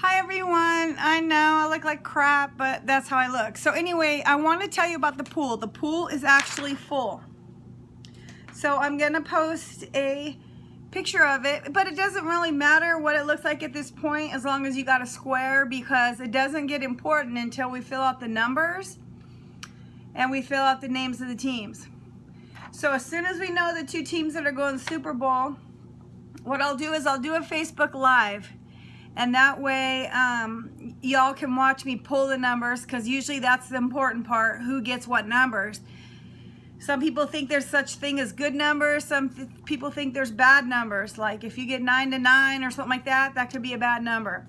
Hi everyone, I know I look like crap, but that's how I look. So anyway, I want to tell you about the pool. The pool is actually full. So I'm going to post a picture of it, but it doesn't really matter what it looks like at this point as long as you got a square, because it doesn't get important until we fill out the numbers and we fill out the names of the teams. So as soon as we know the two teams that are going Super Bowl, what I'll do is I'll do a Facebook Live. And that way, y'all can watch me pull the numbers, because usually that's the important part, who gets what numbers. Some people think there's such thing as good numbers. Some people think there's bad numbers. Like if you get 9 to 9 or something like that, that could be a bad number.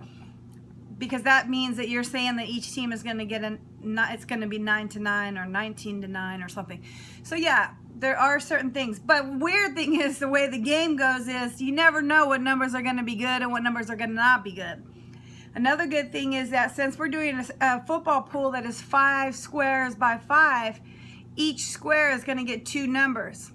Because that means that you're saying that each team is going to get it's going to be 9 to 9 or 19 to 9 or something. So yeah, there are certain things. But weird thing is, the way the game goes is you never know what numbers are going to be good and what numbers are going to not be good. Another good thing is that since we're doing a football pool that is 5 squares by 5, each square is going to get 2 numbers.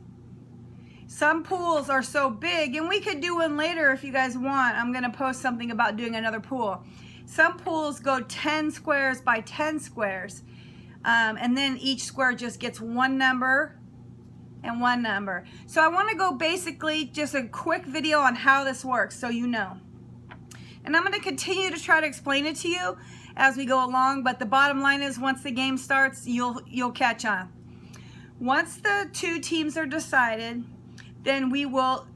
Some pools are so big, and we could do one later if you guys want. I'm going to post something about doing another pool. Some pools go 10 squares by 10 squares, and then each square just gets 1 number and 1 number. So I want to go basically just a quick video on how this works so you know. And I'm going to continue to try to explain it to you as we go along, but the bottom line is once the game starts, you'll catch on. Once the two teams are decided, then we will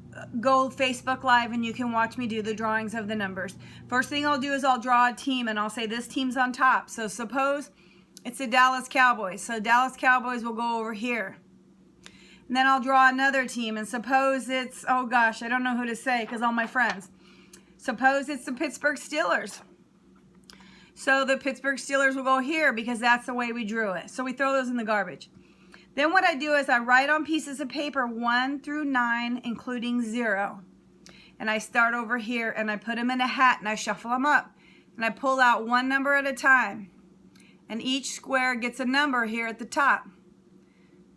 go Facebook Live and you can watch me do the drawings of the numbers. First thing I'll do is I'll draw a team and I'll say this team's on top. So suppose it's the Dallas Cowboys. So Dallas Cowboys will go over here. And then I'll draw another team, and suppose it's, oh gosh, I don't know who to say because all my friends. Suppose it's the Pittsburgh Steelers. So the Pittsburgh Steelers will go here because that's the way we drew it. So we throw those in the garbage. Then what I do is I write on pieces of paper 1 through 9, including 0. And I start over here and I put them in a hat and I shuffle them up. And I pull out 1 number at a time. And each square gets a number here at the top.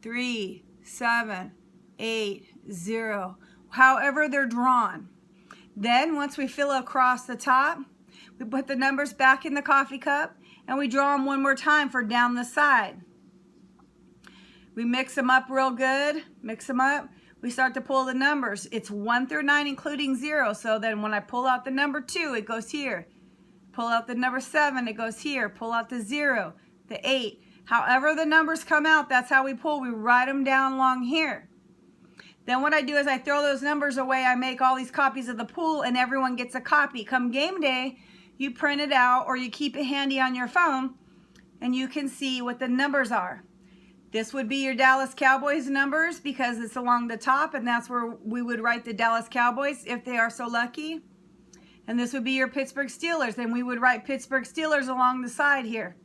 3, 7, 8, 0. However they're drawn. Then once we fill across the top, we put the numbers back in the coffee cup and we draw them one more time for down the side. We mix them up real good, mix them up. We start to pull the numbers. It's 1 through 9, including 0. So then when I pull out the number 2, it goes here. Pull out the number 7, it goes here. Pull out the 0, the 8. However the numbers come out, that's how we pull. We write them down along here. Then what I do is I throw those numbers away. I make all these copies of the pool and everyone gets a copy. Come game day, you print it out or you keep it handy on your phone and you can see what the numbers are. This would be your Dallas Cowboys numbers because it's along the top, and that's where we would write the Dallas Cowboys if they are so lucky. And this would be your Pittsburgh Steelers, and we would write Pittsburgh Steelers along the side here.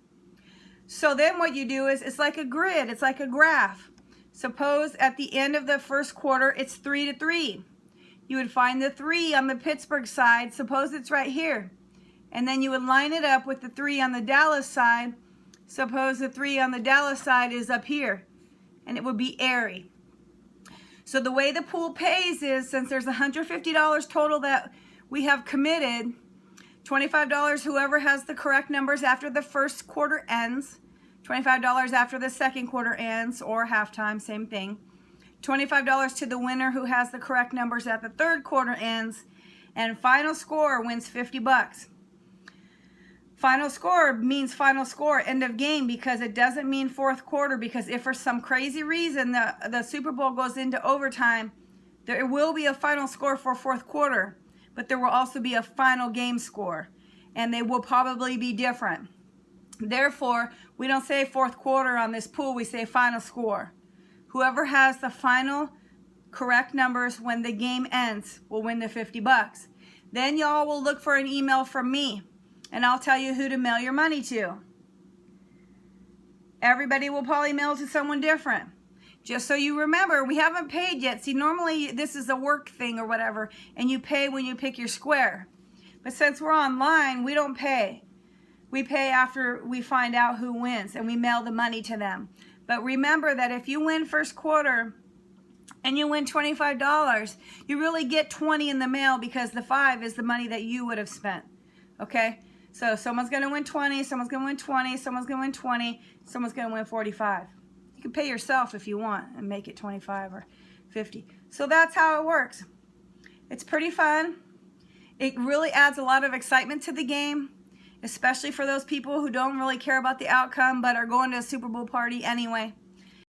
So then what you do is it's like a grid, it's like a graph. Suppose at the end of the first quarter it's 3 to 3. You would find the 3 on the Pittsburgh side, suppose it's right here. And then you would line it up with the 3 on the Dallas side. Suppose the 3 on the Dallas side is up here, and it would be airy. So the way the pool pays is, since there's $150 total that we have committed, $25 whoever has the correct numbers after the first quarter ends, $25 after the second quarter ends, or halftime, same thing. $25 to the winner who has the correct numbers at the third quarter ends, and final score wins $50. Final score means final score, end of game, because it doesn't mean fourth quarter, because if for some crazy reason the Super Bowl goes into overtime, there will be a final score for fourth quarter, but there will also be a final game score, and they will probably be different. Therefore, we don't say fourth quarter on this pool, we say final score. Whoever has the final correct numbers when the game ends will win the $50. Then y'all will look for an email from me, and I'll tell you who to mail your money to. Everybody will probably mail to someone different. Just so you remember, we haven't paid yet. See, normally this is a work thing or whatever, and you pay when you pick your square. But since we're online, we don't pay. We pay after we find out who wins, and we mail the money to them. But remember that if you win first quarter and you win $25, you really get 20 in the mail, because the 5 is the money that you would have spent. Okay? So someone's going to win 20, someone's going to win 20, someone's going to win 20, someone's going to win 45. You can pay yourself if you want and make it 25 or 50. So that's how it works. It's pretty fun. It really adds a lot of excitement to the game, especially for those people who don't really care about the outcome but are going to a Super Bowl party anyway.